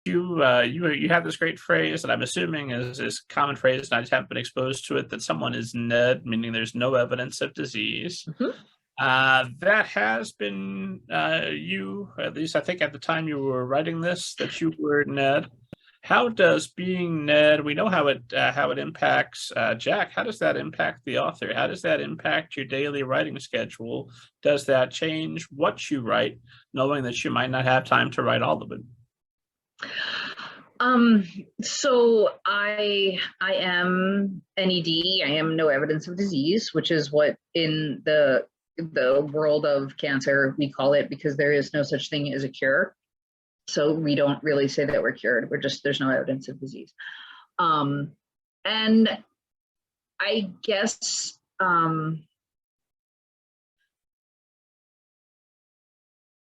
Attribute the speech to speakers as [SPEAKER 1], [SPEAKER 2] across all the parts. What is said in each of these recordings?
[SPEAKER 1] you have this great phrase that I'm assuming is a common phrase, and I just haven't been exposed to it, that someone is NED, meaning there's no evidence of disease.
[SPEAKER 2] Mhm.
[SPEAKER 1] That has been you, at least I think at the time you were writing this, that you were NED. How does being NED, we know how it impacts Jack. How does that impact the author? How does that impact your daily writing schedule? Does that change what you write, knowing that you might not have time to write all of it?
[SPEAKER 2] So I am NED. I am no evidence of disease, which is what in the world of cancer we call it, because there is no such thing as a cure. So we don't really say that we're cured. We're just, there's no evidence of disease. And I guess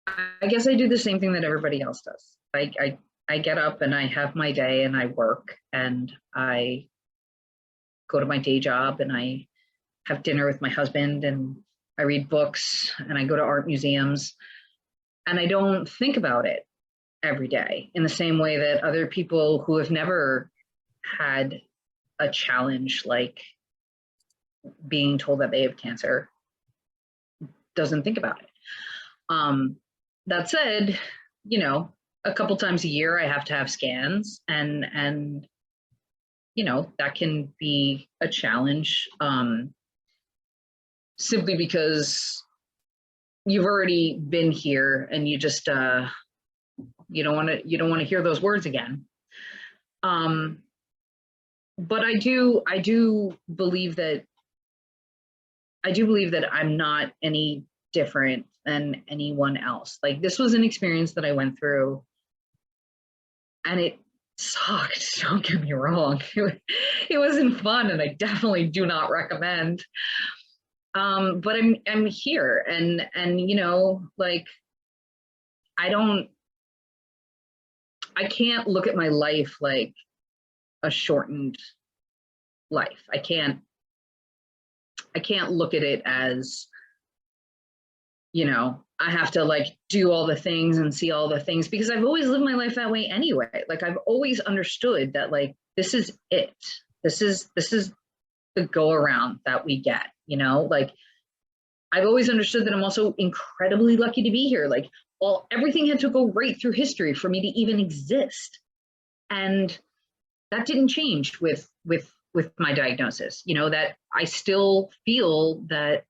[SPEAKER 2] I do the same thing that everybody else does. I get up and I have my day and I work and I go to my day job and I have dinner with my husband and I read books and I go to art museums, and I don't think about it every day in the same way that other people who have never had a challenge like being told that they have cancer doesn't think about it. That said, you know, a couple times a year I have to have scans, and you know, that can be a challenge, simply because you've already been here and you just you don't want to hear those words again. But I do believe that I'm not any different than anyone else. Like, this was an experience that I went through and it sucked. Don't get me wrong. It wasn't fun, and I definitely do not recommend. But I'm here, and you know, like, I can't look at my life like a shortened life. I can't look at it as, you know, I have to like do all the things and see all the things, because I've always lived my life that way anyway. Like, I've always understood that, like, this is it. This is the go around that we get, you know? Like, I've always understood that I'm also incredibly lucky to be here. Like, everything had to go right through history for me to even exist. And that didn't change with my diagnosis, you know, that I still feel that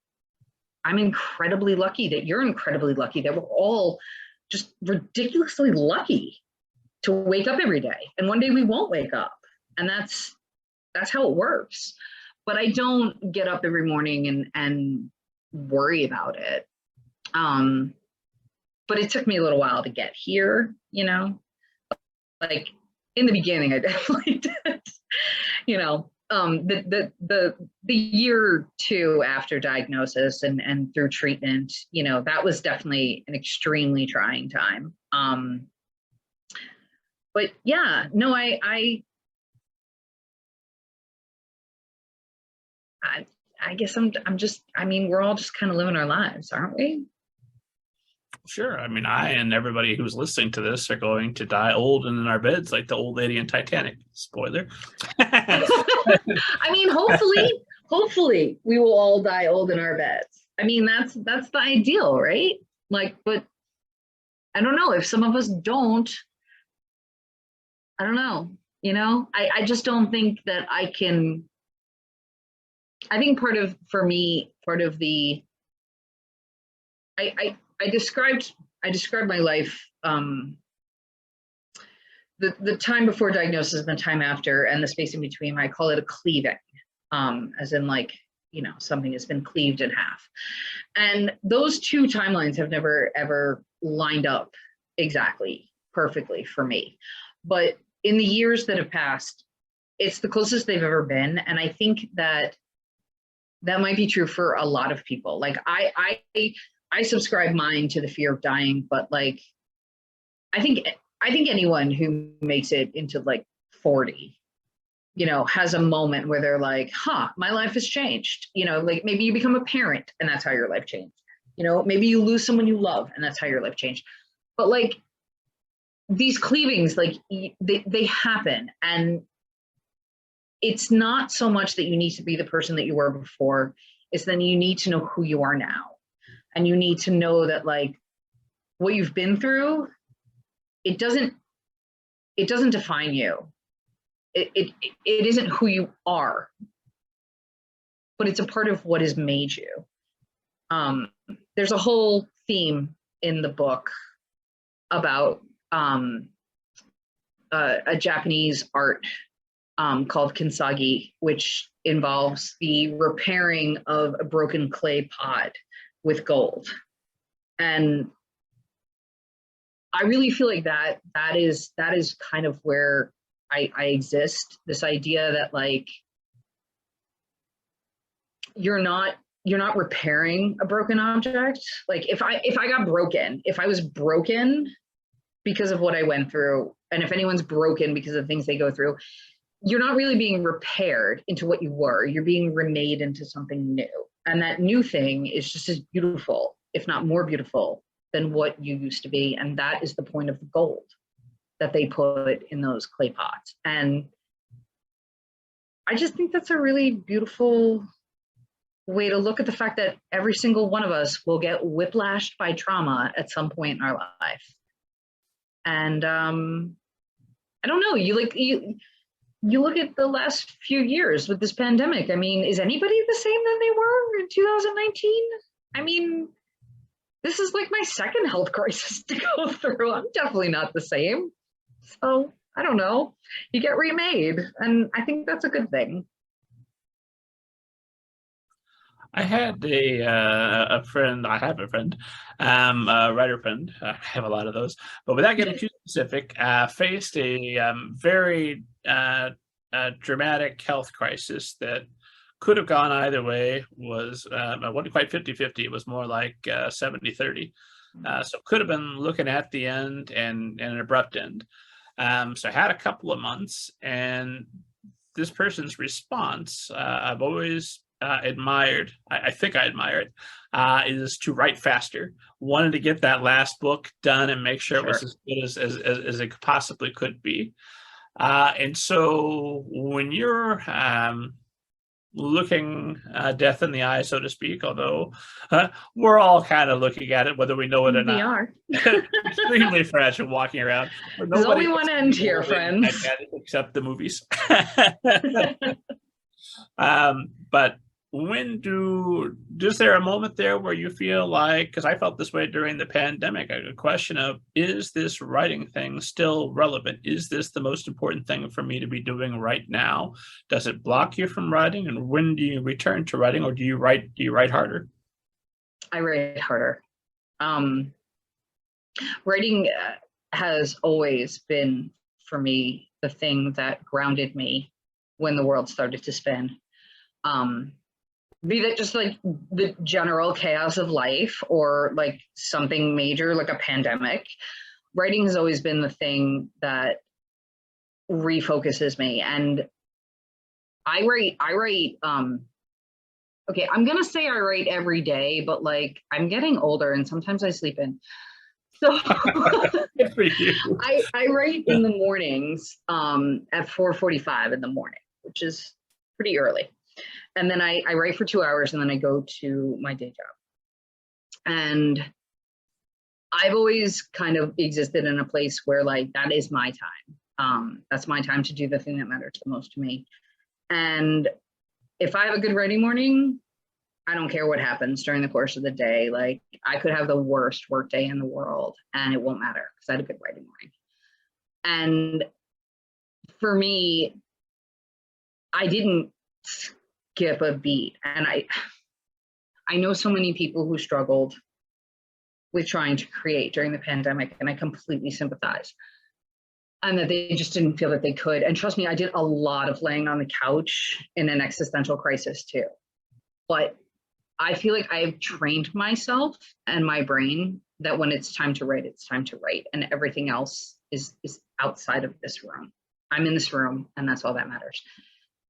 [SPEAKER 2] I'm incredibly lucky, that you're incredibly lucky, that we're all just ridiculously lucky to wake up every day. And one day we won't wake up. And that's how it works. But I don't get up every morning and worry about it. But it took me a little while to get here, you know, like in the beginning, I definitely did, you know. The year or two after diagnosis and through treatment, you know, that was definitely an extremely trying time. But yeah, no, I guess I'm just, I mean, we're all just kind of living our lives, aren't we?
[SPEAKER 1] Sure. I mean, I and everybody who's listening to this are going to die old and in our beds like the old lady in Titanic. Spoiler.
[SPEAKER 2] I mean, hopefully we will all die old in our beds. I mean, that's the ideal, right? Like, but I don't know if some of us don't. I don't know. You know, I just don't think that I can. I think part of the I described my life, the time before diagnosis and the time after, and the space in between. I call it a cleaving, as in, like, you know, something has been cleaved in half. And those two timelines have never ever lined up exactly perfectly for me. But in the years that have passed, it's the closest they've ever been. And I think that might be true for a lot of people. Like, I subscribe mine to the fear of dying, but like, I think anyone who makes it into like 40, you know, has a moment where they're like, huh, my life has changed. You know, like, maybe you become a parent and that's how your life changed. You know, maybe you lose someone you love and that's how your life changed. But like, these cleavings, like they happen, and it's not so much that you need to be the person that you were before, it's then you need to know who you are now, and you need to know that like what you've been through, it doesn't define you. It isn't who you are, but it's a part of what has made you. There's a whole theme in the book about a Japanese art called kintsugi, which involves the repairing of a broken clay pot with gold. And I really feel like that is kind of where I exist. This idea that like you're not repairing a broken object. Like if I got broken, if I was broken because of what I went through, and if anyone's broken because of things they go through, you're not really being repaired into what you were. You're being remade into something new. And that new thing is just as beautiful, if not more beautiful, than what you used to be. And that is the point of the gold that they put in those clay pots. And I just think that's a really beautiful way to look at the fact that every single one of us will get whiplashed by trauma at some point in our life. And I don't know, you look at the last few years with this pandemic. I mean, is anybody the same than they were in 2019? I mean, this is like my second health crisis to go through. I'm definitely not the same. So I don't know, you get remade, and I think that's a good thing.
[SPEAKER 1] I had a friend. I have a friend, a writer friend. I have a lot of those, but without getting too specific, faced a very dramatic health crisis that could have gone either way. Was it wasn't quite 50-50. It was more like 70-30. So could have been looking at the end and an abrupt end. So I had a couple of months, and this person's response, I've always admired, I think I admire it, is to write faster. Wanted to get that last book done and make sure it was as good as it possibly could be. And so when you're looking death in the eye, so to speak, although we're all kind of looking at it, whether we know it or not.
[SPEAKER 2] We are.
[SPEAKER 1] Extremely fresh and walking around.
[SPEAKER 2] There's only one end here, friends.
[SPEAKER 1] Except the movies. But is there a moment there where you feel like, because I felt this way during the pandemic, a question of, is this writing thing still relevant? Is this the most important thing for me to be doing right now? Does it block you from writing? And when do you return to writing, or do you write harder?
[SPEAKER 2] I write harder. Writing has always been, for me, the thing that grounded me when the world started to spin. Be that just like the general chaos of life, or like something major like a pandemic, writing has always been the thing that refocuses me. And I write okay, I'm gonna say I write every day, but like I'm getting older and sometimes I sleep in. So
[SPEAKER 1] Good for you.
[SPEAKER 2] I write in the mornings at 4:45 in the morning, which is pretty early. And then I write for 2 hours, and then I go to my day job. And I've always kind of existed in a place where like that is my time. That's my time to do the thing that matters the most to me. And if I have a good writing morning, I don't care what happens during the course of the day. Like I could have the worst work day in the world and it won't matter because I had a good writing morning. And for me, I didn't skip a beat. And I know so many people who struggled with trying to create during the pandemic, and I completely sympathize. And that they just didn't feel that they could. And trust me, I did a lot of laying on the couch in an existential crisis too. But I feel like I've trained myself and my brain that when it's time to write, it's time to write. And everything else is outside of this room. I'm in this room, and that's all that matters.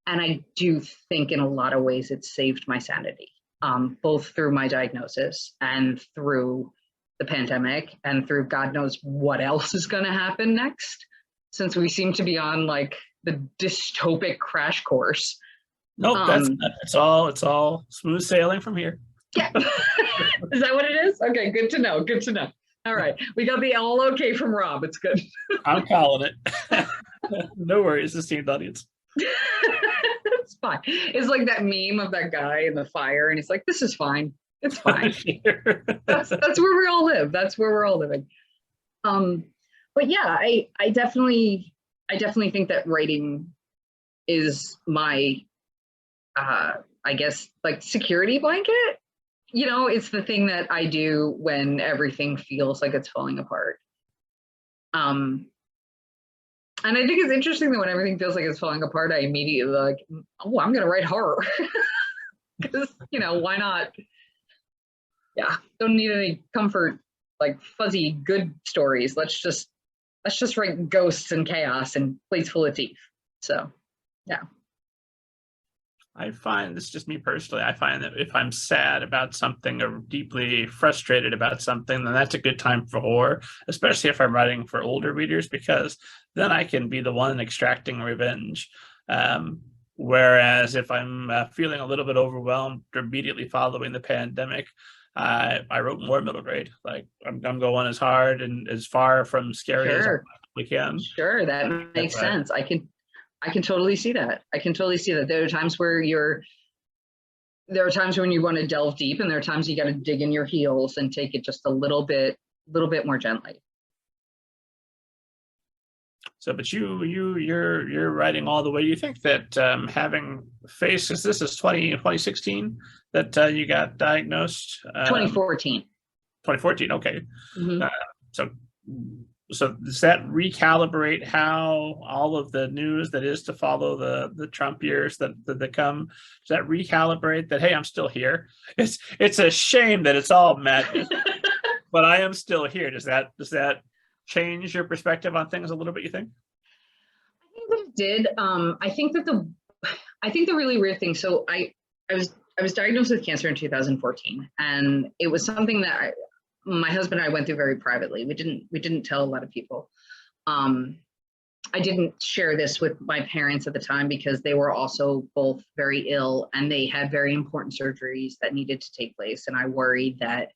[SPEAKER 2] And I do think in a lot of ways it saved my sanity, both through my diagnosis and through the pandemic and through God knows what else is going to happen next, since we seem to be on like the dystopic crash course.
[SPEAKER 1] Nope, it's all smooth sailing from here.
[SPEAKER 2] Yeah. Is that what it is? Okay, good to know. Good to know. All right. We got the all okay from Rob. It's good.
[SPEAKER 1] I'm calling it. No worries, esteemed audience.
[SPEAKER 2] It's fine. It's like that meme of that guy in the fire, and he's like, "This is fine. It's fine." That's where we all live. That's where we're all living. But yeah, I definitely think that writing is my I guess like security blanket. You know, it's the thing that I do when everything feels like it's falling apart. And I think it's interesting that when everything feels like it's falling apart, I immediately like, oh, I'm gonna write horror. Because, you know, why not? Yeah, don't need any comfort, like fuzzy good stories. Let's just write ghosts and chaos and plates full of teeth. So yeah.
[SPEAKER 1] I find, this is just me personally, I find that if I'm sad about something or deeply frustrated about something, then that's a good time for horror, especially if I'm writing for older readers, because then I can be the one extracting revenge. Whereas if I'm feeling a little bit overwhelmed immediately following the pandemic, I wrote more middle grade. Like I'm going as hard and as far from scary as I possibly can.
[SPEAKER 2] Sure, that makes sense. I can totally see that. I can totally see that. There are times when you want to delve deep, and there are times you got to dig in your heels and take it just a little bit more gently.
[SPEAKER 1] So, but you're writing all the way. You think that having faced, because this is 2016 that you got diagnosed?
[SPEAKER 2] 2014.
[SPEAKER 1] 2014, okay.
[SPEAKER 2] Mm-hmm.
[SPEAKER 1] So does that recalibrate how all of the news that is to follow the Trump years that come? Does that recalibrate that, hey, I'm still here? It's a shame that it's all madness, but I am still here. Does that change your perspective on things a little bit, you think?
[SPEAKER 2] I think that it did. I think the really weird thing. So I was diagnosed with cancer in 2014, and it was something that my husband and I went through very privately. We didn't tell a lot of people. I didn't share this with my parents at the time because they were also both very ill, and they had very important surgeries that needed to take place. And I worried that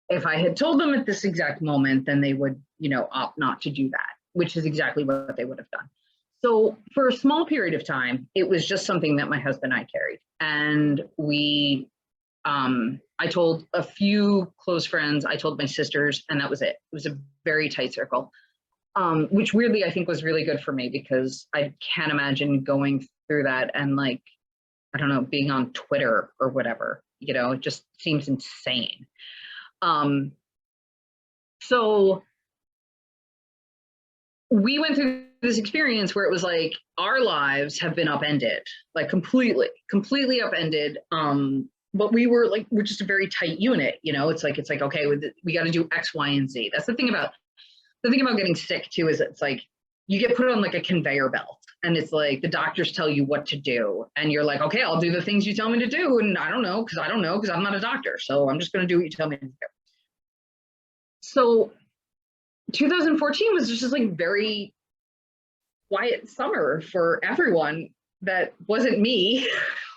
[SPEAKER 2] if I had told them at this exact moment, then they would, opt not to do that, which is exactly what they would have done. So for a small period of time, it was just something that my husband and I carried. And I told a few close friends, I told my sisters, and that was it. It was a very tight circle, which weirdly I think was really good for me, because I can't imagine going through that and like, I don't know, being on Twitter or whatever, it just seems insane. So we went through this experience where it was like our lives have been upended, like completely upended. But we're just a very tight unit, it's like, okay, we got to do X, Y, and Z. That's the thing about getting sick too, is it's like you get put on like a conveyor belt, and it's like the doctors tell you what to do, and you're like, okay, I'll do the things you tell me to do, and I don't know because I'm not a doctor, so I'm just going to do what you tell me to do. So 2014 was just like very quiet summer for everyone that wasn't me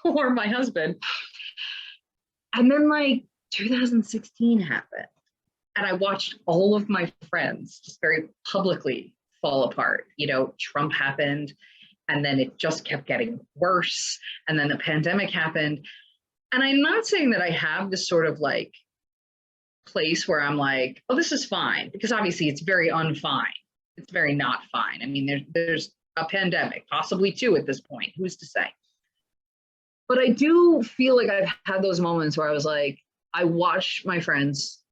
[SPEAKER 2] or my husband. And then like 2016 happened, and I watched all of my friends just very publicly fall apart. Trump happened, and then it just kept getting worse. And then the pandemic happened. And I'm not saying that I have this sort of like place where I'm like, oh, this is fine, because obviously it's very unfine. It's very not fine. I mean, there's a pandemic, possibly two at this point, who's to say? But I do feel like I've had those moments where I was like, I watched my friends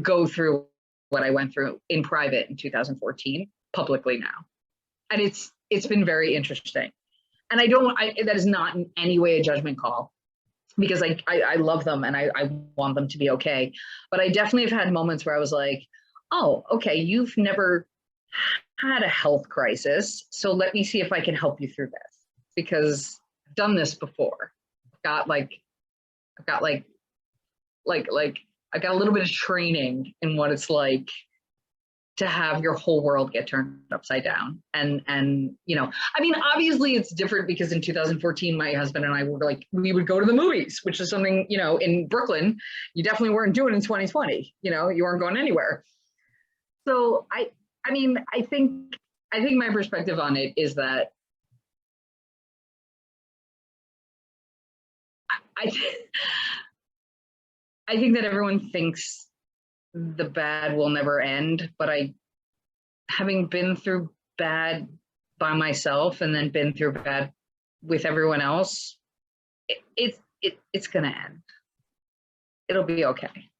[SPEAKER 2] go through what I went through in private in 2014, publicly now. And it's been very interesting. And that is not in any way a judgment call, because I love them and I want them to be okay. But I definitely have had moments where I was like, oh, okay, you've never had a health crisis, so let me see if I can help you through this, because I've done this before. I've got I got a little bit of training in what it's like to have your whole world get turned upside down. And you know, I mean, obviously it's different because in 2014, my husband and I were like, we would go to the movies, which is something, you know, in Brooklyn, you definitely weren't doing in 2020, you know, you weren't going anywhere. So I mean, I think my perspective on it is that I, I think that everyone thinks the bad will never end, but having been through bad by myself and then been through bad with everyone else, it's gonna end. It'll be okay.